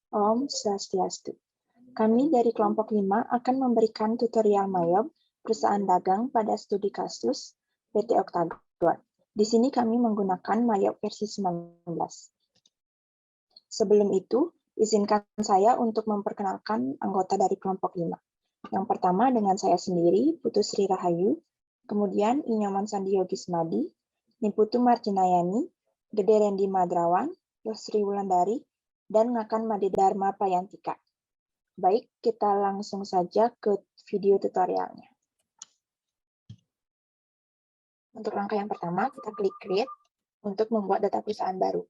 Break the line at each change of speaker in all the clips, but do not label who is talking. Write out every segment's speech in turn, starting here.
Om Swastiastu. Kami dari kelompok 5 akan memberikan tutorial MAYOB perusahaan dagang pada studi kasus PT Octagon. Di sini kami menggunakan MAYOB versi 19. Sebelum itu, izinkan saya untuk memperkenalkan anggota dari kelompok 5. Yang pertama dengan saya sendiri, Putu Sri Rahayu, kemudian Inyoman Sandi Yogismadi, Niputu Marcinayani, Gede Rendi Madrawan, Yosri Wulandari, dan Ngakan Madidharma Payantika. Baik, kita langsung saja ke video tutorialnya. Untuk langkah yang pertama, kita klik Create untuk membuat data perusahaan baru.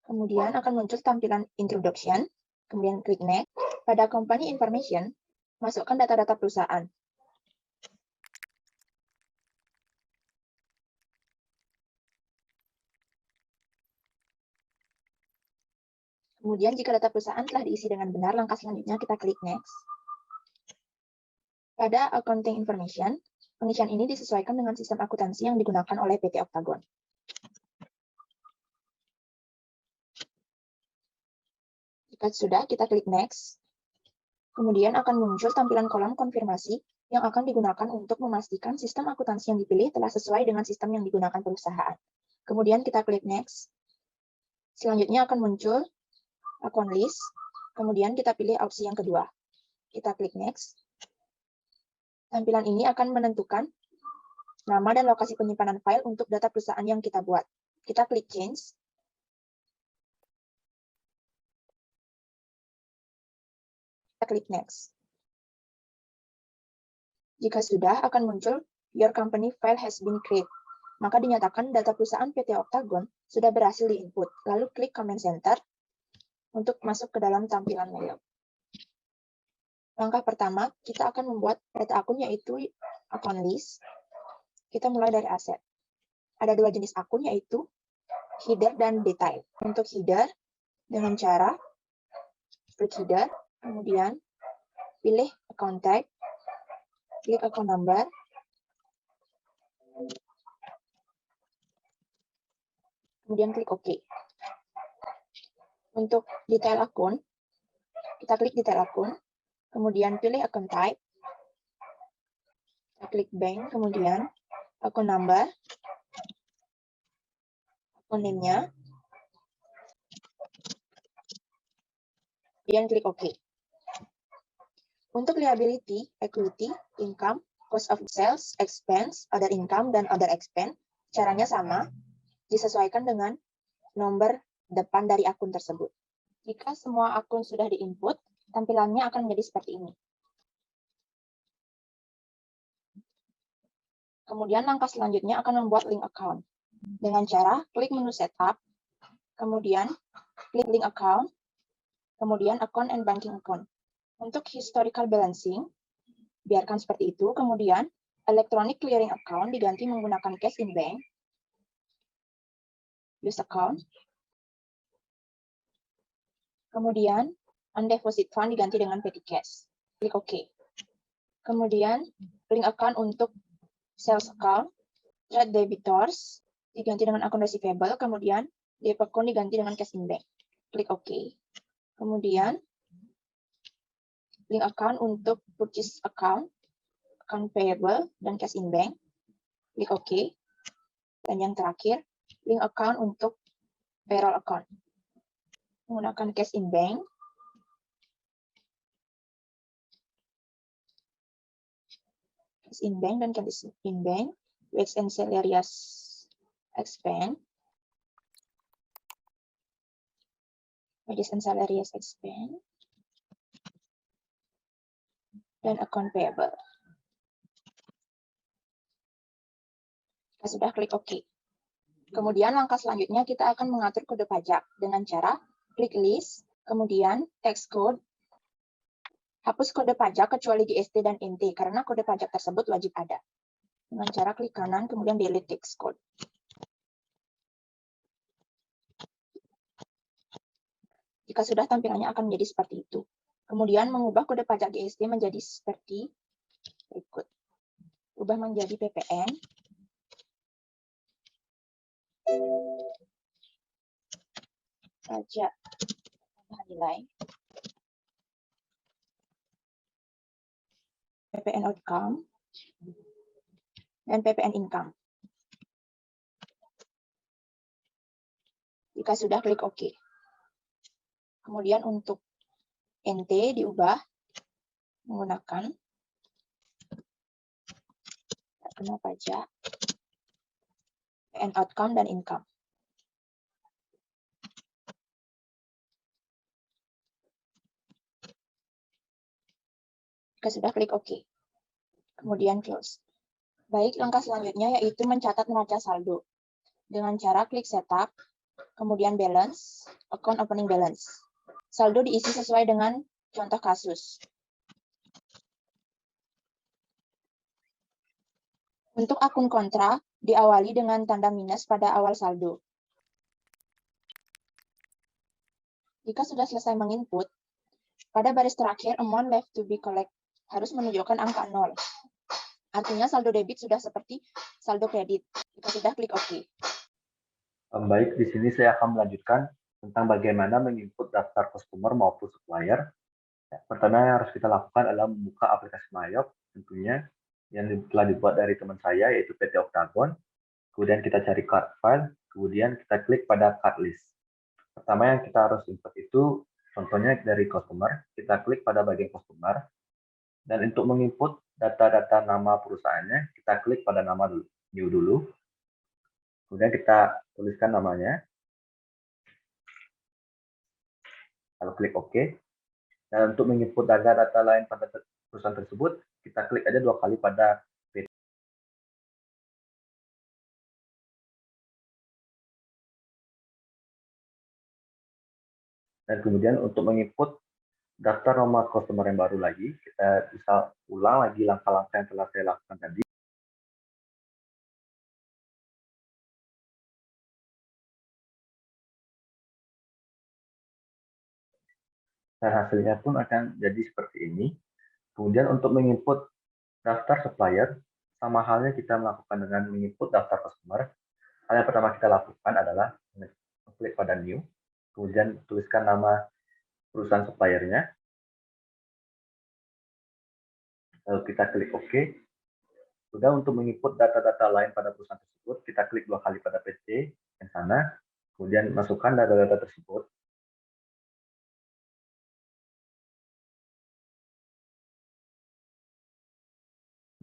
Kemudian akan muncul tampilan Introduction, kemudian klik Next. Pada Company Information, masukkan data-data perusahaan. Kemudian jika data perusahaan telah diisi dengan benar, langkah selanjutnya kita klik Next. Pada Accounting Information, pengisian ini disesuaikan dengan sistem akuntansi yang digunakan oleh PT Octagon. Jika sudah, kita klik Next. Kemudian akan muncul tampilan kolom konfirmasi yang akan digunakan untuk memastikan sistem akuntansi yang dipilih telah sesuai dengan sistem yang digunakan perusahaan. Kemudian kita klik Next. Selanjutnya akan muncul account list. Kemudian kita pilih opsi yang kedua. Kita klik Next. Tampilan ini akan menentukan nama dan lokasi penyimpanan file untuk data perusahaan yang kita buat. Kita klik Change. Kita klik Next. Jika sudah, akan muncul Your company file has been created. Maka dinyatakan data perusahaan PT Octagon sudah berhasil diinput. Lalu klik Comment Center untuk masuk ke dalam tampilan MAYOB. Langkah pertama, kita akan membuat data akun yaitu account list. Kita mulai dari aset. Ada dua jenis akun yaitu header dan detail. Untuk header, dengan cara klik header, kemudian pilih account type, klik account number, kemudian klik OK. Untuk detail akun, kita klik detail akun, kemudian pilih account type, kita klik bank, kemudian account number, account name-nya, kemudian klik OK. Untuk liability, equity, income, cost of sales, expense, other income, dan other expense, caranya sama, disesuaikan dengan nomor depan dari akun tersebut. Jika semua akun sudah diinput, tampilannya akan menjadi seperti ini. Kemudian langkah selanjutnya akan membuat link account. Dengan cara klik menu setup, kemudian klik link account, kemudian account and banking account. Untuk historical balancing, biarkan seperti itu, kemudian electronic clearing account diganti menggunakan cash in bank, use account, kemudian undeposit fund diganti dengan petty cash. Klik OK. Kemudian link account untuk sales account, trade debitors diganti dengan akun receivable, kemudian debt account diganti dengan cash in bank. Klik OK. Kemudian link account untuk purchase account, account payable, dan cash in bank. Klik OK. Dan yang terakhir, link account untuk payroll account. Menggunakan cash in bank, dan cash in bank, wage and salarious expense, wages and salarious expense, dan account payable. Kita sudah klik OK. Kemudian langkah selanjutnya kita akan mengatur kode pajak dengan cara klik list, kemudian text code, hapus kode pajak kecuali GST dan NT karena kode pajak tersebut wajib ada. Dengan cara klik kanan, kemudian delete text code. Jika sudah, tampilannya akan menjadi seperti itu. Kemudian mengubah kode pajak GST menjadi seperti berikut. Ubah menjadi PPN. Pajak tambahan nilai, PPN outcome, dan PPN income. Jika sudah, klik OK. Kemudian untuk NT diubah menggunakan kena pajak, PPN outcome, dan income. Jika sudah, klik OK. Kemudian close. Baik, langkah selanjutnya yaitu mencatat neraca saldo. Dengan cara klik setup, kemudian balance, account opening balance. Saldo diisi sesuai dengan contoh kasus. Untuk akun kontra, diawali dengan tanda minus pada awal saldo. Jika sudah selesai menginput, pada baris terakhir amount left to be collect harus menunjukkan angka 0. Artinya saldo debit sudah seperti saldo kredit. Jika sudah, klik OK.
Baik, di sini saya akan melanjutkan tentang bagaimana menginput daftar customer maupun supplier. Pertama yang harus kita lakukan adalah membuka aplikasi Mayop, tentunya yang telah dibuat dari teman saya, yaitu PT Octagon. Kemudian kita cari card file, kemudian kita klik pada card list. Pertama yang kita harus input itu, contohnya dari customer, kita klik pada bagian customer. Dan untuk menginput data-data nama perusahaannya, kita klik pada nama new dulu. Kemudian kita tuliskan namanya. Lalu klik OK. Dan untuk menginput data-data lain pada perusahaan tersebut, kita klik aja 2 kali pada PT. Dan kemudian untuk menginput daftar nomor customer yang baru lagi, kita bisa ulang lagi langkah-langkah yang telah saya lakukan tadi. Dan hasilnya pun akan jadi seperti ini. Kemudian untuk menginput daftar supplier, sama halnya kita melakukan dengan menginput daftar customer. Hal yang pertama kita lakukan adalah klik pada new, kemudian tuliskan nama perusahaan suppliernya, lalu kita klik OK. Sudah, untuk menginput data-data lain pada perusahaan tersebut, kita klik 2 kali pada PT yang sana, kemudian masukkan data-data tersebut.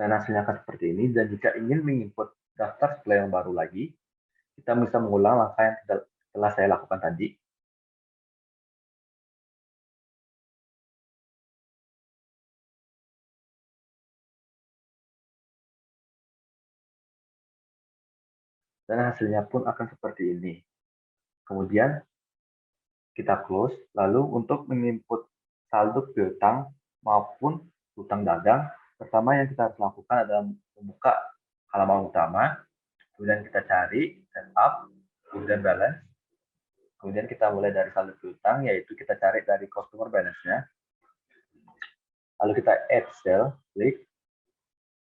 Dan hasilnya akan seperti ini. Dan jika ingin menginput daftar supplier yang baru lagi, kita bisa mengulang langkah yang telah saya lakukan tadi. Dan hasilnya pun akan seperti ini. Kemudian kita close. Lalu untuk menginput saldo piutang maupun utang dagang, pertama yang kita harus lakukan adalah membuka halaman utama, kemudian kita cari setup, kemudian balance, kemudian kita mulai dari saldo piutang, yaitu kita cari dari customer balance-nya, lalu kita add cell,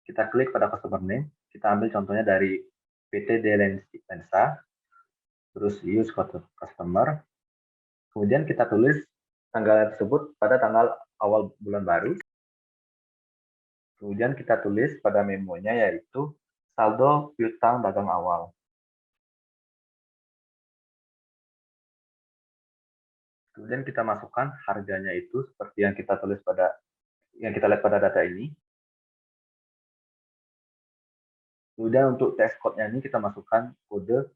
kita klik pada customer name, kita ambil contohnya dari PT Lensa, terus use customer, kemudian kita tulis tanggal tersebut pada tanggal awal bulan baru. Kemudian kita tulis pada memonya yaitu saldo piutang dagang awal. Kemudian kita masukkan harganya itu seperti yang kita tulis pada kita lihat pada data ini. Kemudian untuk teks code-nya ini kita masukkan kode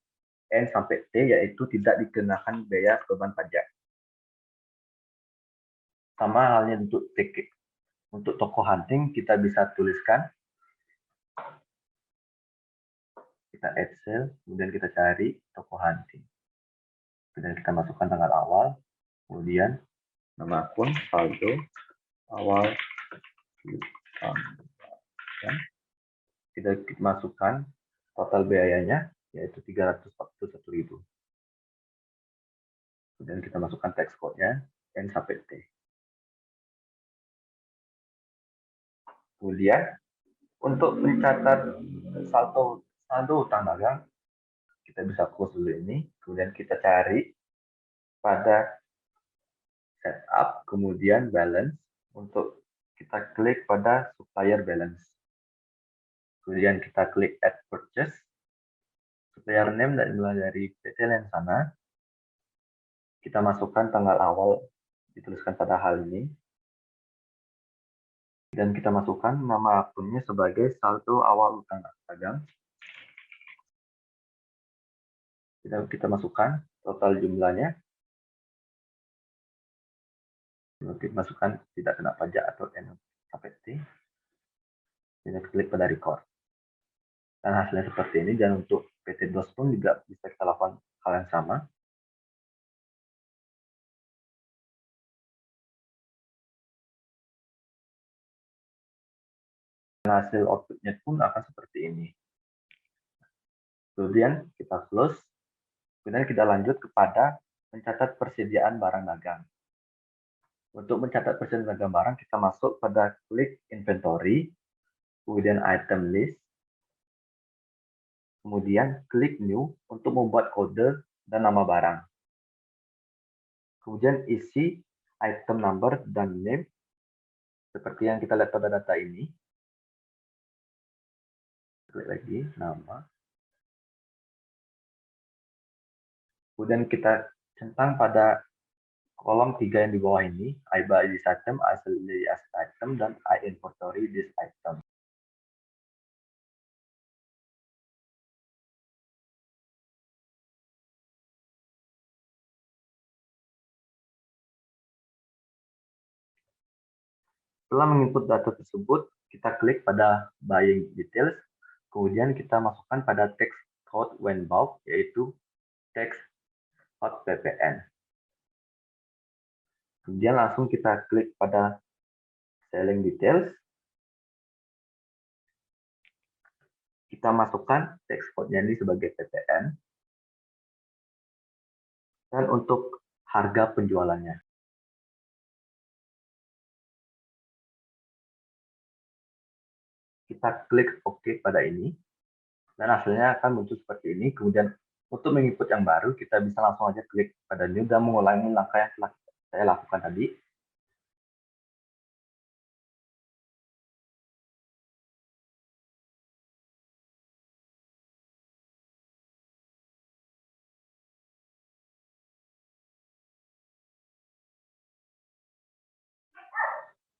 N sampai T, yaitu tidak dikenakan biaya beban pajak. Sama halnya untuk tiket. Untuk toko hunting kita bisa tuliskan, kita add cell, kemudian kita cari toko hunting. Kemudian kita masukkan tanggal awal, kemudian nama akun, saldo awal, dan kita masukkan total biayanya yaitu 341.000. Kemudian kita masukkan teks code-nya N sampai T. Kemudian untuk mencatat saldo utang dagang, kita bisa close dulu ini, kemudian kita cari pada setup, kemudian balance. Untuk kita klik pada supplier balance. Kemudian kita klik add purchase. Supplier name dan mulai dari PT Lensana. Kita masukkan tanggal awal dituliskan pada hal ini. Dan kita masukkan nama akunnya sebagai saldo awal utang dagang. Kita masukkan total jumlahnya. Kita masukkan tidak kena pajak atau NPWT. Kita klik pada record. Dan hasilnya seperti ini. Dan untuk PT DOS pun juga bisa kita lakukan hal yang sama. Dan hasil outputnya pun akan seperti ini. Kemudian kita close. Kemudian kita lanjut kepada mencatat persediaan barang dagang. Untuk mencatat persediaan dagang barang, kita masuk pada klik inventory, kemudian item list, kemudian klik new untuk membuat kode dan nama barang. Kemudian isi item number dan name, seperti yang kita lihat pada data ini. Klik lagi, nama. Kemudian kita centang pada kolom 3 yang di bawah ini, I buy this item, I sell this item, dan I inventory this item. Setelah menginput data tersebut, kita klik pada buying details, kemudian kita masukkan pada text code when bought, yaitu text code PPN. Kemudian langsung kita klik pada selling details. Kita masukkan text code-nya ini sebagai PPN. Dan untuk harga penjualannya. Kita klik OK pada ini. Dan hasilnya akan muncul seperti ini. Kemudian untuk menginput yang baru, kita bisa langsung aja klik pada new dan mengulangi langkah yang telah saya lakukan tadi.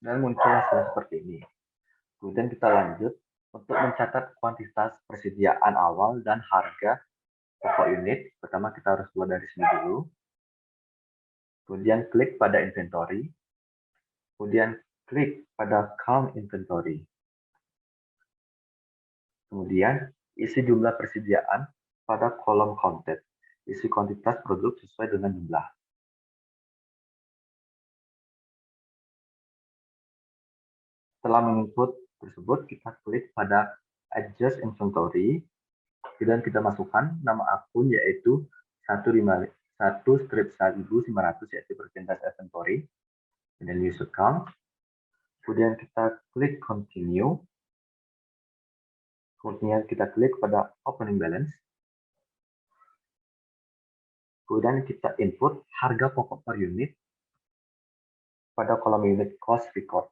Dan muncul hasilnya seperti ini. Kemudian kita lanjut untuk mencatat kuantitas persediaan awal dan harga pokok unit. Pertama kita harus keluar dari sini dulu. Kemudian klik pada inventory. Kemudian klik pada count inventory. Kemudian isi jumlah persediaan pada kolom counted. Isi kuantitas produk sesuai dengan jumlah. Setelah menginput tersebut, kita klik pada adjust inventory. Kemudian kita masukkan nama akun yaitu 1/1500 yaitu persentase inventory. Kemudian use account. Kemudian kita klik continue. Kemudian kita klik pada opening balance. Kemudian kita input harga pokok per unit pada kolom unit cost record.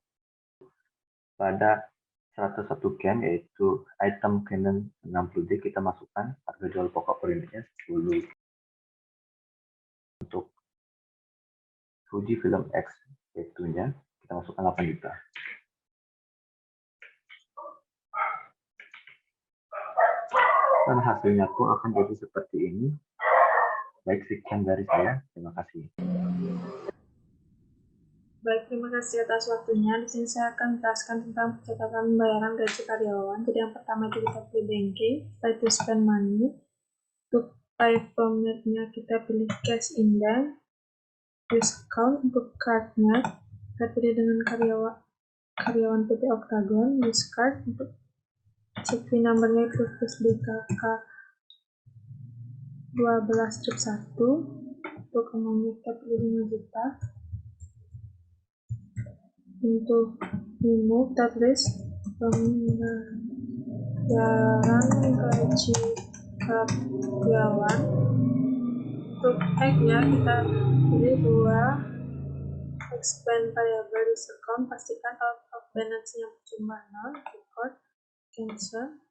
Pada 101 CAM yaitu item Canon 60D kita masukkan harga jual pokok per unitnya 10. Untuk Fuji Film X yaitu-nya kita masukkan 8 juta. Dan hasilnya pun akan jadi seperti ini. Baik, sekian dari saya. Terima kasih.
Baik, terima kasih atas waktunya. Di sini saya akan menjelaskan tentang pencatatan pembayaran gaji karyawan. Jadi yang pertama itu kita pilih banking, setelah itu spend money. Untuk type formatnya kita pilih cash in bank, use account. Untuk cardnya kita pilih dengan karyawan PT Octagon, use card. Untuk CVV numbernya itu terus BKK 12/1. Untuk amount kita pilih 5 juta. Untuk remove kita tulis pembayaran gaji karyawan. Untuk tag-nya kita pilih 2 expand variable this account, pastikan out of balance-nya berjumlah 0, record, cancel.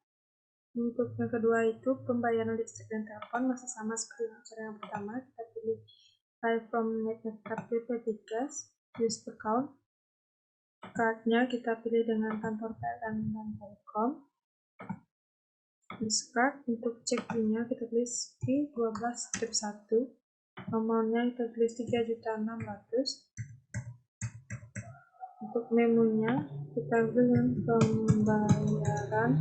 Untuk yang kedua itu pembayaran listrik dan telepon masih sama seperti cara yang pertama. Kita pilih pay from net card gas, use account. Cardnya kita pilih dengan kantor PLN dan Telkom. Use card. Untuk cek fee-nya kita pilih fee 12 strip 1. Amount-nya kita pilih 3.600.000. Untuk memonya kita pilih dengan pembayaran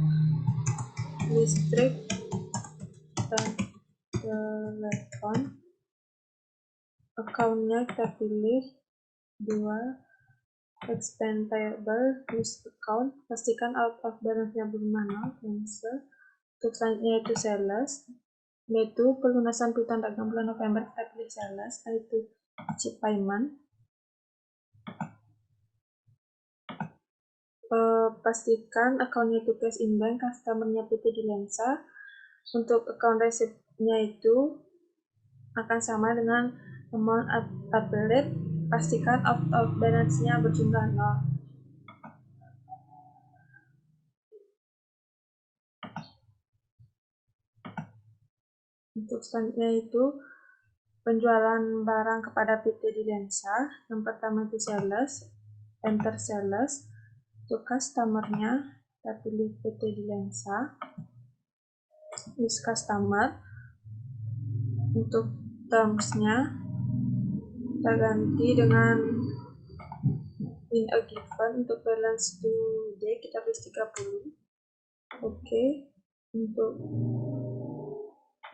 listrik dan telepon. Account-nya kita pilih 2, expand payable, use account, pastikan out of balance-nya berjumlah 0, cancel. Untuk selanjutnya itu sales, yaitu pelunasan piutang dagang bulan November, kita pilih sales, yaitu chip payment. Pastikan account-nya itu cash in bank, customer-nya PT Dilensa. Untuk account receipt-nya itu akan sama dengan amount updated, pastikan out of balance-nya berjumlah 0. Untuk selanjutnya itu penjualan barang kepada PT Dilensa. Yang pertama itu sales, enter sales. Untuk customer-nya kita pilih PT Dilensa, use customer. Untuk terms-nya kita ganti dengan in a given. Untuk balance today kita pilih 30. Oke. Untuk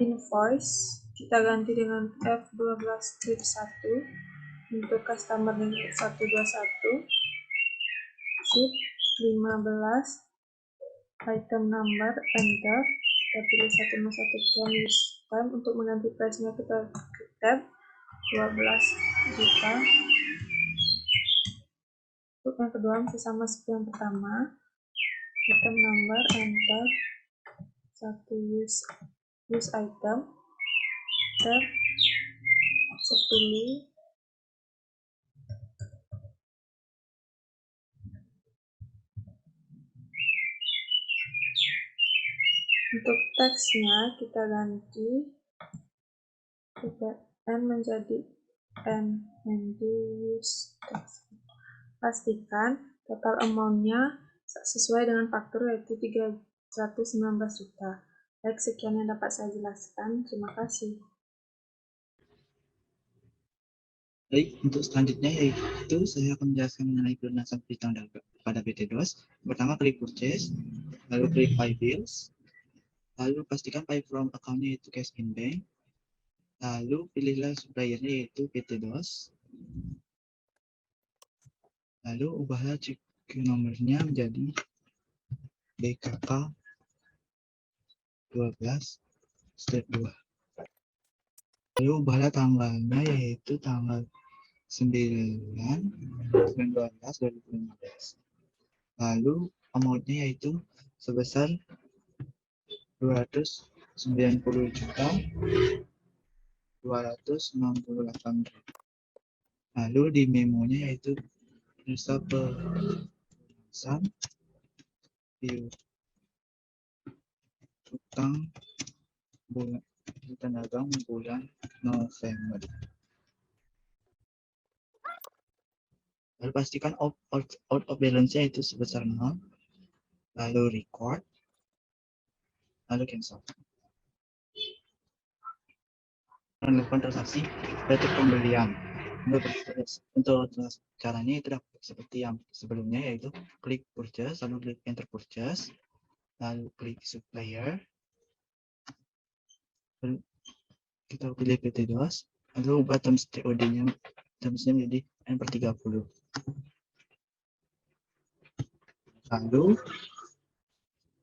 invoice kita ganti dengan F12 strip 1. Untuk customer yang 121, ship 15, item number, enter. Kita pilih 101 use time. Untuk mengganti price-nya kita klik tab 12 juta. Untuk yang kedua masih sama seperti yang pertama, item number, enter. 1 use item, tab 10. Untuk teksnya kita ganti N menjadi N and use text. Pastikan total amount-nya sesuai dengan faktur yaitu 319 juta. Baik, sekian yang dapat saya jelaskan. Terima kasih.
Baik, untuk selanjutnya yaitu saya akan menjelaskan mengenai pelunasan piutang pada PT DOS. Pertama klik purchase, lalu klik pay bills, lalu pastikan pay from account-nya yaitu cash in bank, lalu pilihlah supplier-nya yaitu PT DOS, lalu ubahlah check nomornya menjadi BKK 12 step 2. Lalu ubahlah tanggalnya yaitu tanggal 9/12/2015. Lalu amount-nya yaitu sebesar 290.268.000. Lalu di memonya yaitu nusa pelunasan piutang bulan dagang bulan November. Lalu pastikan out of balance-nya itu sebesar 0. Lalu record. Lalu cancel. Melakukan transaksi berarti pembelian. Untuk caranya itu seperti yang sebelumnya, yaitu klik purchase, lalu klik enter purchase, lalu klik supplier, lalu kita pilih PT DOS, lalu ubah terms TOD-nya menjadi N/30. Lalu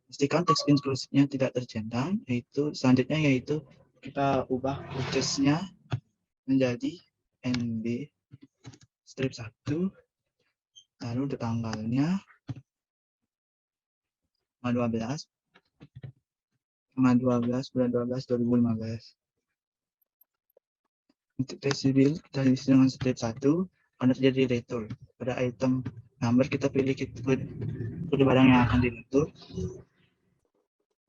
pastikan teks inklusifnya tidak tercentang, yaitu selanjutnya yaitu kita ubah purchase-nya menjadi NB strip 1, lalu untuk tanggalnya 12 bulan 12 2015. Untuk tes bill kita isi dengan strip 1, karena terjadi retur. Pada item number kita pilih kode barang yang akan diretur.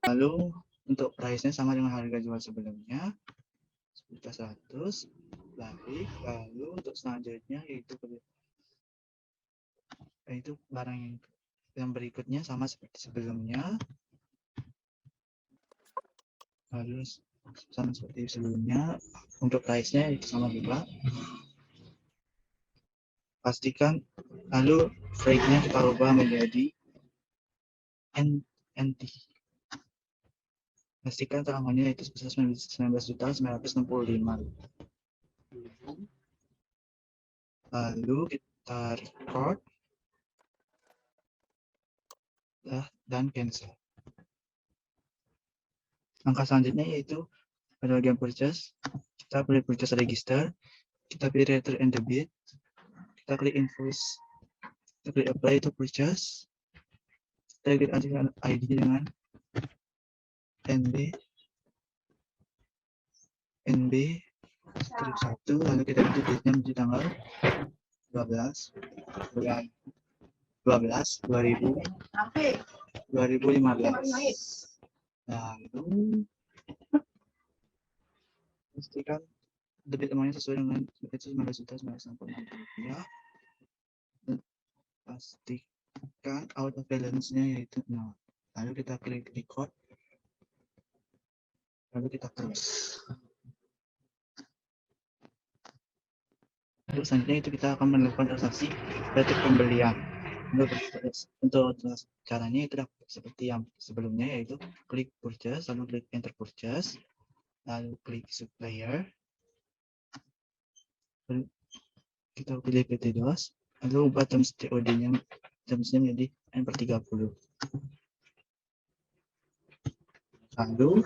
Lalu untuk price-nya sama dengan harga jual sebelumnya, 100, balik. Lalu untuk selanjutnya yaitu barang yang berikutnya sama seperti sebelumnya. Lalu sama seperti sebelumnya, untuk price-nya itu sama juga. Pastikan, lalu freight-nya kita ubah menjadi NT. Pastikan terangannya itu sebesar 19.965. Lalu kita record dan cancel. Langkah selanjutnya yaitu pada bagian purchase, kita pilih purchase register, kita pilih return and debit, kita klik invoice, kita klik apply to purchase, kita klik add ID dengan NB strip 1, lalu kita ganti date-nya menjadi tanggal 12 bulan 12 2015. Lalu pastikan debit amount-nya sesuai dengan itu 19.960 rupiah. Pastikan out of balance-nya yaitu 0. Lalu kita klik record. Lalu kita close. Lalu selanjutnya itu kita akan melakukan transaksi relatif pembelian. Untuk caranya itu seperti yang sebelumnya, yaitu klik purchase, lalu klik enter purchase, lalu klik supplier, lalu kita pilih PT2, lalu ubah terms COD-nya menjadi N/30. Lalu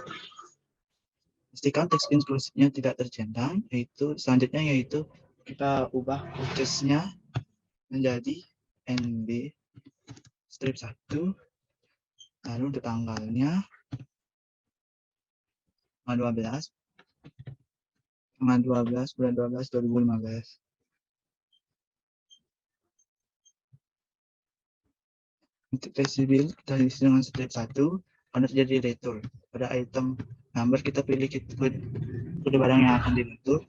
pastikan teks inklusifnya tidak tercentang, selanjutnya yaitu kita ubah purchase-nya menjadi NB strip 1, lalu untuk tanggalnya tanggal 12 bulan 12 2015. Untuk resibil kita isi dengan strip 1 karena terjadi retur. Pada item number kita pilih kode barang yang akan diretur.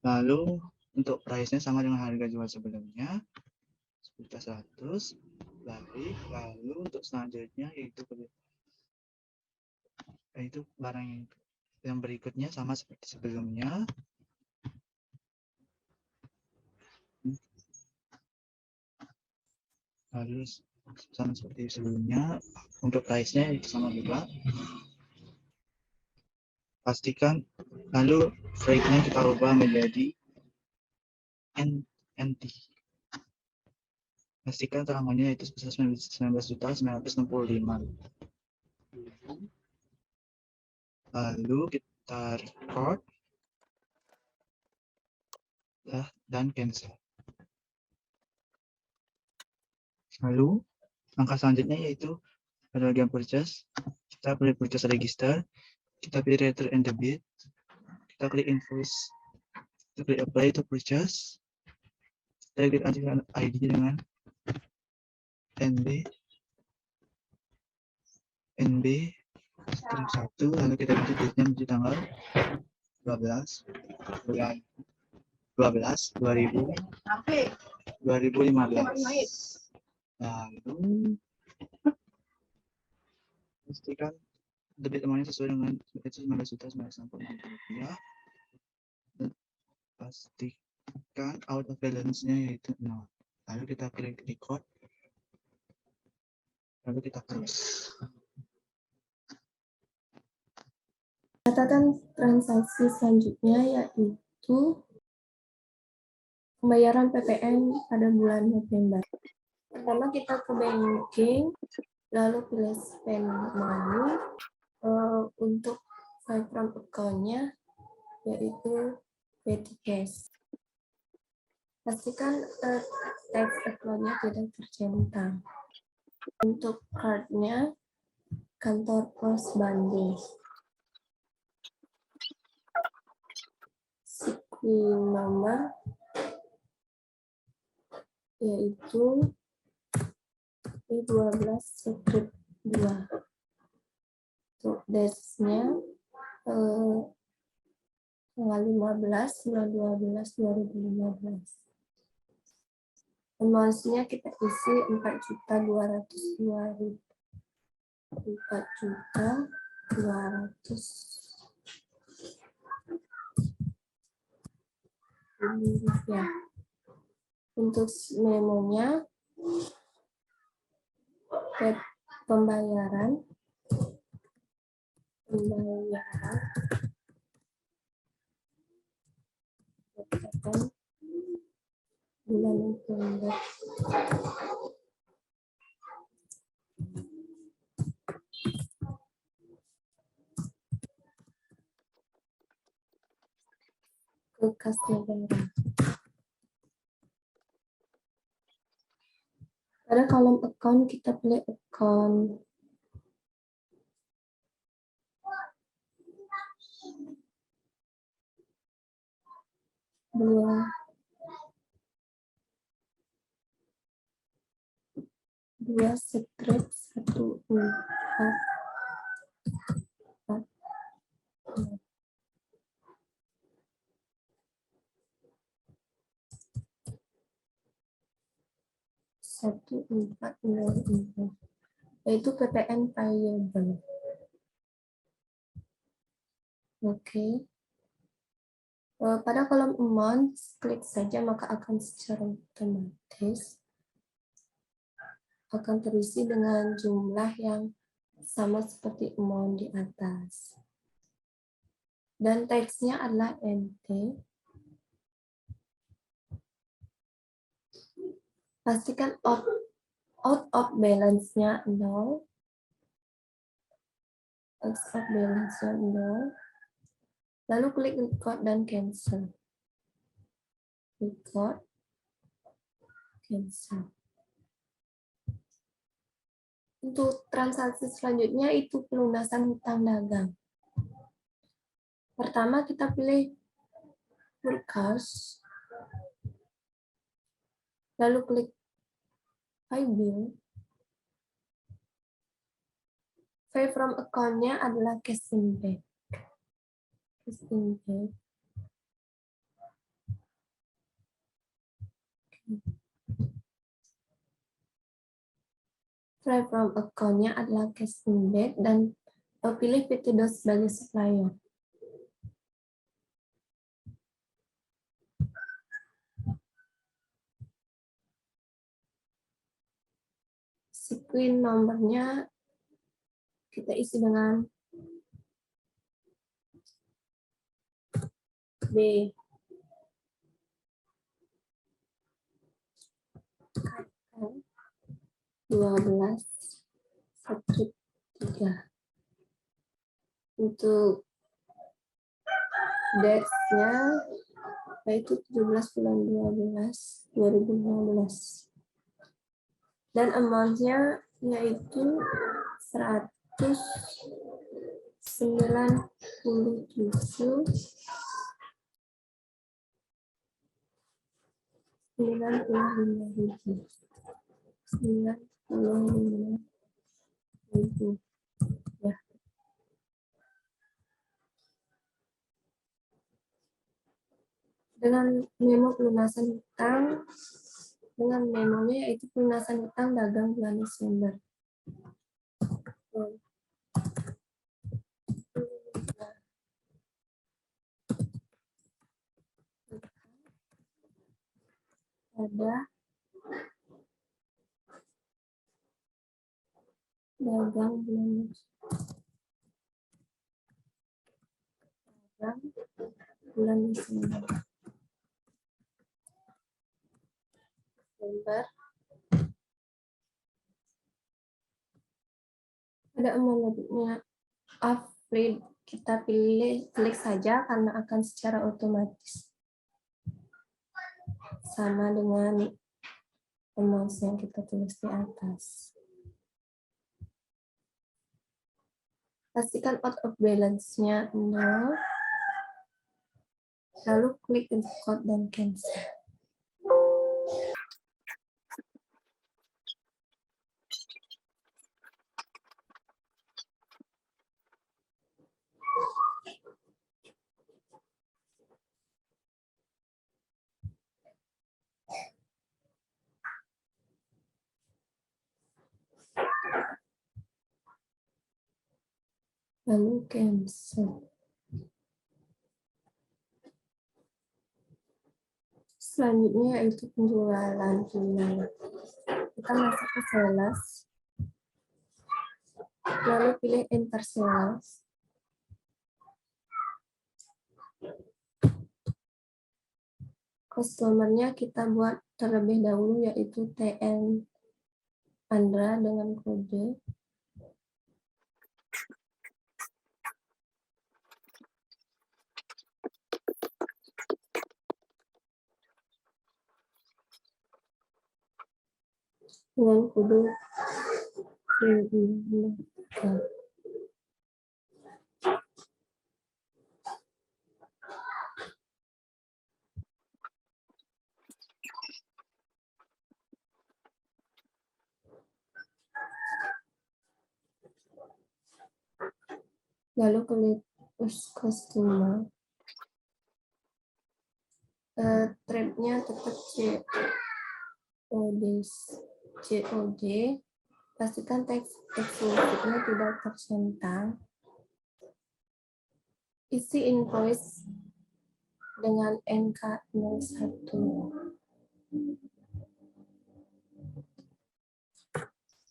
Lalu untuk price-nya sama dengan harga jual sebelumnya, 100, balik. Lalu untuk selanjutnya yaitu barang yang berikutnya sama seperti sebelumnya. Lalu sama seperti sebelumnya, untuk price-nya itu sama juga. Pastikan, lalu freight-nya kita ubah menjadi NT. Pastikan terangannya itu sebesar 19.965. Lalu kita record dan cancel. Lalu langkah selanjutnya yaitu pada bagian purchase, kita pilih purchase register, kita pilih return and debit, kita klik invoice, kita klik apply to purchase, kita klik add ID dengan NB strip 1, lalu kita ganti date-nya menjadi tanggal 12 bulan 12 2015. Lalu pastikan debit amount-nya sesuai dengan itu 19.960 rupiah. Pastikan out of balance-nya yaitu 0. Lalu kita klik record. Lalu kita close.
Catatan transaksi selanjutnya yaitu pembayaran PPN pada bulan November. Pertama kita ke banking, lalu pilih spend money. Untuk file from account-nya yaitu petty cash. Pastikan teks account-nya tidak tercentang. Untuk card-nya kantor pos Bandung. di nomor yaitu I12 script 2. Untuk dash-nya tanggal 15 bulan 12 2015. Amount-nya kita isi 4.202.000. 4.200.000 rupiah. Untuk memonya pembayaran berdasarkan bulan November. Ke kas negara. Pada kolom account kita pilih account dua script 1446. Yaitu PPN payable. Oke. Pada kolom amount, klik saja maka akan secara otomatis akan terisi dengan jumlah yang sama seperti amount di atas. Dan teksnya adalah NT. Pastikan out of balance-nya 0. Out of balance-nya 0. Lalu klik record dan cancel. Record, cancel. Untuk transaksi selanjutnya itu pelunasan hutang dagang. Pertama kita pilih forecast. Lalu klik pay bill. Pay from account-nya adalah cash in bank. Cash in bank. Pay from account-nya adalah cash in bank dan pilih PT-DOS sebagai supplier. Sequin nomornya kita isi dengan B. 12 script 3. Untuk date-nya yaitu 17 bulan 12 2015. Dan amount-nya yaitu 95.000. Ya. Dengan memo pelunasan hutang, dengan memonya yaitu pelunasan hutang dagang bulan Desember. Ada dagang bulan Desember. Ada amount-nya upgrade, kita pilih klik saja karena akan secara otomatis sama dengan amount yang kita tulis di atas. Pastikan out of balance-nya 0. Lalu klik record dan cancel. Lalu cancel. Selanjutnya yaitu penjualan jumlah. Kita masuk ke sales. Lalu pilih enter sales. Customer-nya kita buat terlebih dahulu yaitu TN Andra dengan kode. Dengan kode lalu klik customer. Trade-nya tetap COD. Pastikan teks eksklusifnya tidak tercentang. Isi invoice dengan NK01.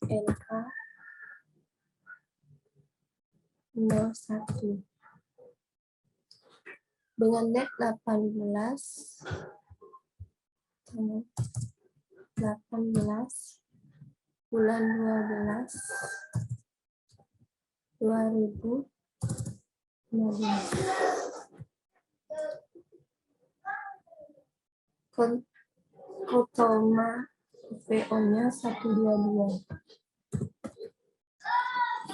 NK01. Dengan date 18 bulan 12 2015. Kotoma VO-nya 122.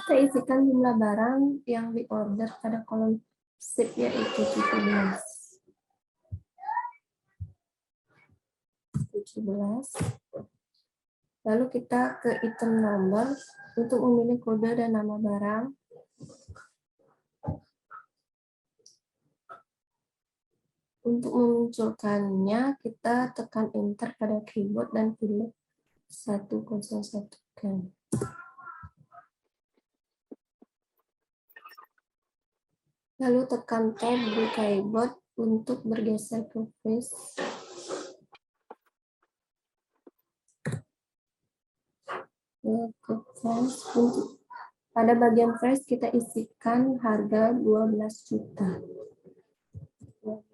Kita isikan jumlah barang yang diorder pada kolom ship yaitu 17. Lalu kita ke item number untuk memilih kode dan nama barang. Untuk memunculkannya, kita tekan enter pada keyboard dan pilih 101 kali. Lalu tekan tab di keyboard untuk bergeser ke face. Pada bagian price kita isikan harga 12 juta. 12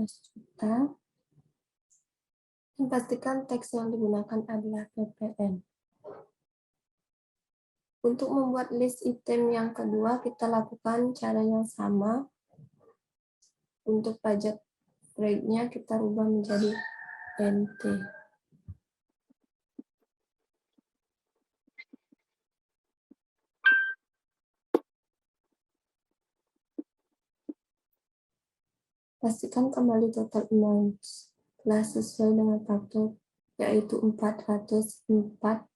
juta. Dan pastikan teks yang digunakan adalah PPN. Untuk membuat list item yang kedua, kita lakukan cara yang sama. Untuk pajak rate-nya kita rubah menjadi NT. Pastikan kembali total amount telah sesuai dengan faktor yaitu 444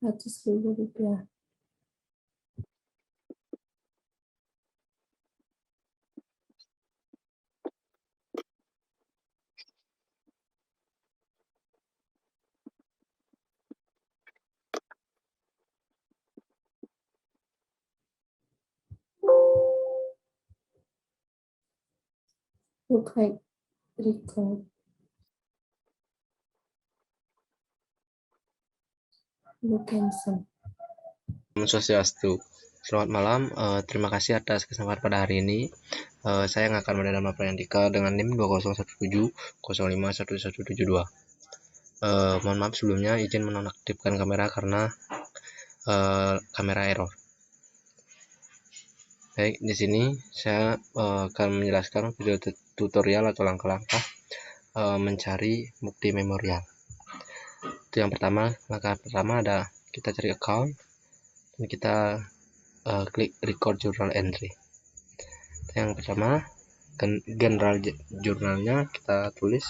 100.000 rupiah. Look like record. Look cancel.
Om Swastiastu. Selamat malam, terima kasih atas kesempatan pada hari ini. Saya akan Pradama Prayandika dengan NIM 2017051172. Mohon maaf sebelumnya, izin menonaktifkan kamera karena kamera error. Baik, di sini saya akan menjelaskan video tutorial atau langkah-langkah mencari bukti memorial. Itu yang pertama, langkah pertama ada kita cari account dan kita klik record journal entry. Yang pertama, general jurnalnya kita tulis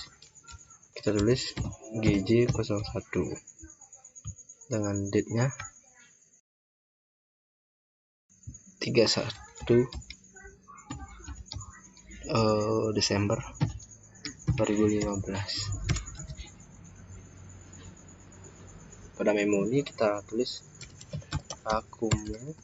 GJ01 dengan date-nya 31 Desember 2015. Pada memo ini kita tulis akumulasi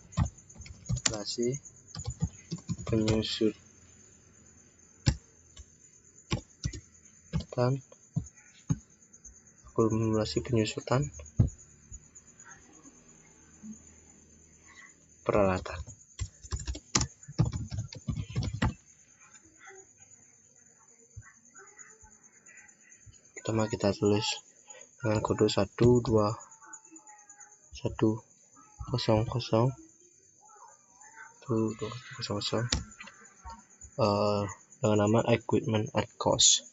penyusutan peralatan. Pertama kita tulis dengan kode 1200 dengan nama equipment at cost.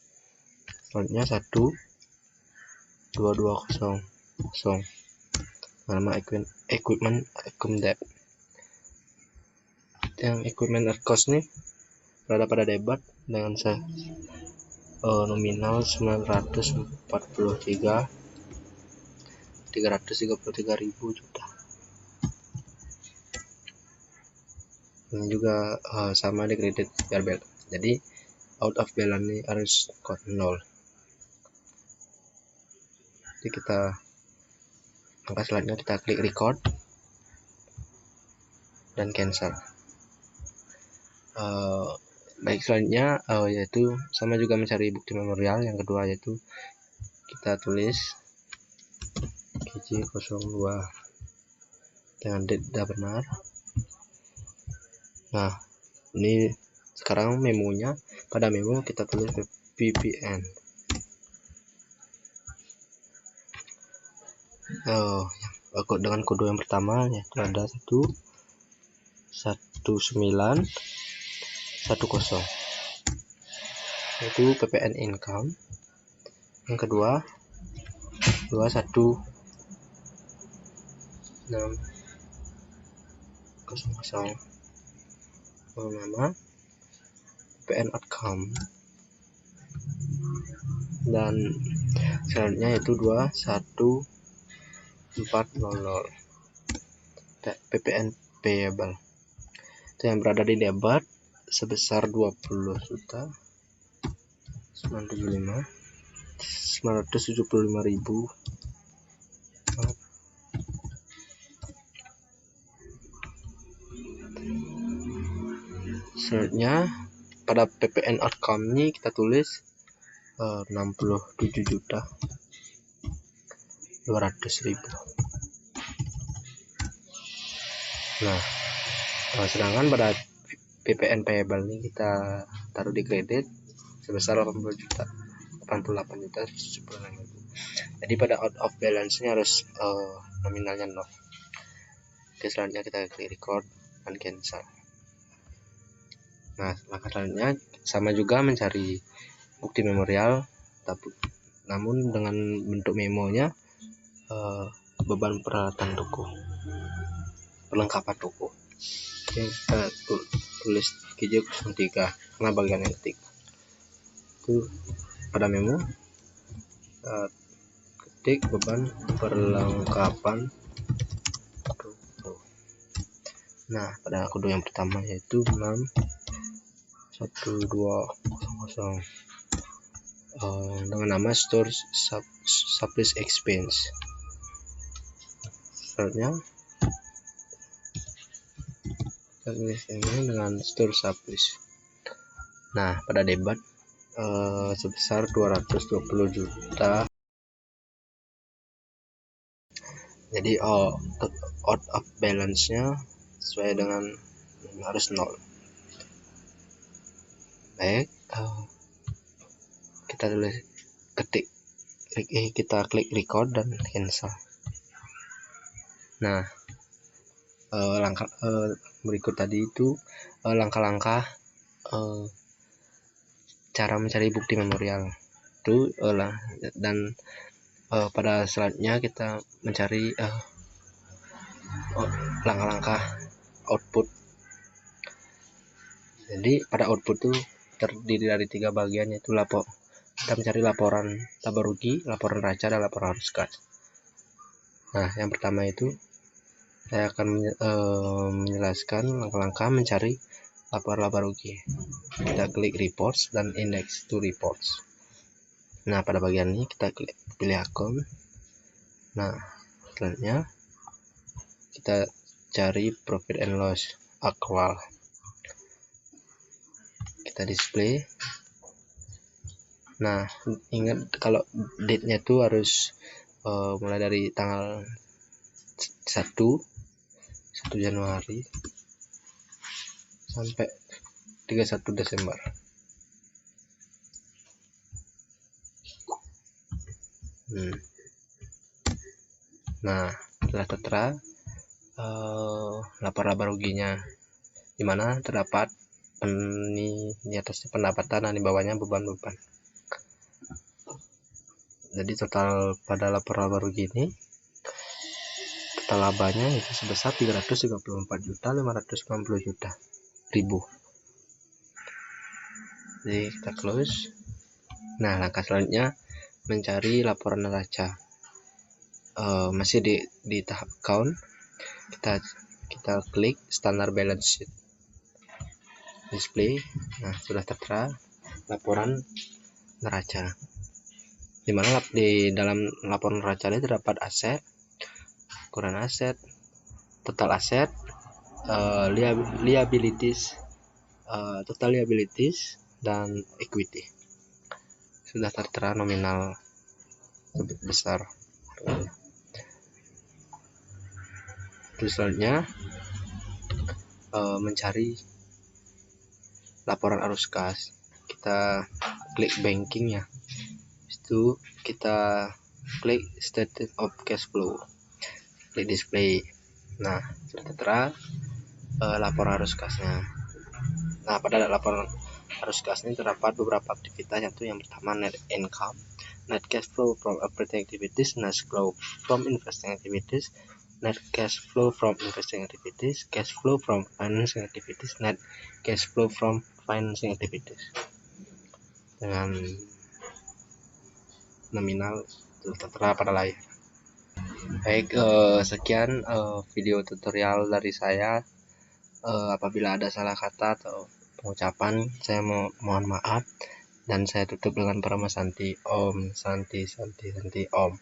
Selanjutnya 12200 dengan nama equipment account. Yang equipment at cost ini berada pada debit dengan nominal 333.000 juta. Ini juga sama di kredit biar jadi out of balance ini harus 0. Jadi kita langkah selanjutnya kita klik record dan cancel. Baik, selanjutnya yaitu sama juga mencari bukti memorial. Yang kedua yaitu kita tulis GJ02 dengan date benar. Nah, ini sekarang memonya, pada memo kita tulis VPN. Dengan kode yang pertama yaitu ada 1910, yaitu PPN income. Yang kedua 21600 nama PPN outcome, dan selanjutnya yaitu 21400 PPN payable, itu yang berada di debit sebesar 20.975.000. Selanjutnya pada PPN outcome ini kita tulis 67.200.000. Nah, sedangkan pada PPN payable ini kita taruh di kredit sebesar 88.076.000. Jadi pada out of balance nya harus nominalnya 0. Oke, selanjutnya kita klik record dan cancel. Nah, langkah selanjutnya sama juga mencari bukti memorial, namun dengan bentuk memonya beban peralatan toko, perlengkapan toko. Oke, kita tulis GJ03 karena bagian yang ketiga. Itu pada memo ketik beban perlengkapan toko. Nah, pada kode yang pertama yaitu 61200 dengan nama store supplies expense. Selanjutnya ini dengan store supplies. Nah, pada debit sebesar 220 juta. Jadi out of balance nya sesuai dengan harus 0. Baik, kita tulis kita klik record dan cancel. Nah, berikut tadi itu langkah-langkah cara mencari bukti memorial itu dan pada selanjutnya kita mencari langkah-langkah output. Jadi pada output itu terdiri dari 3 bagian, yaitu kita mencari laporan laba rugi, laporan neraca, dan laporan arus kas. Nah, yang pertama itu saya akan menjelaskan langkah-langkah mencari laporan laba rugi. Kita klik reports dan index to reports. Nah, pada bagian ini kita pilih akun. Nah, selanjutnya kita cari profit and loss aktual. Kita display. Nah, ingat kalau date-nya itu harus mulai dari tanggal 1 Januari sampai 31 Desember. Nah, setelah tertera lapor laba ruginya, di mana terdapat di atasnya pendapatan dan di bawahnya beban-beban. Jadi total pada lapor laba rugi ini, total labanya itu sebesar 334.590.000. Jadi kita close. Nah, langkah selanjutnya mencari laporan neraca. Masih di tahap count, kita klik standar balance sheet, display. Nah, sudah tertera laporan neraca, di mana di dalam laporan neraca ini terdapat aset, ukuran aset, total aset, liabilities, total liabilities, dan equity. Sudah tertera nominal besar. Terus selanjutnya mencari laporan arus kas. Kita klik banking ya. Itu kita klik statement of cash flow. Klik display. Nah, sudah tertera laporan arus kasnya. Nah, pada laporan arus kas ini terdapat beberapa aktivitas, yaitu yang pertama net income, net cash flow from operating activities, net flow from investing activities, net cash flow from investing activities, cash flow from financing activities, net cash flow from financing activities, dengan nominal tertera pada layar. Baik, sekian video tutorial dari saya. Apabila ada salah kata atau pengucapan, saya mohon maaf, dan saya tutup dengan Parama Santi. Om Santi Santi Santi Om.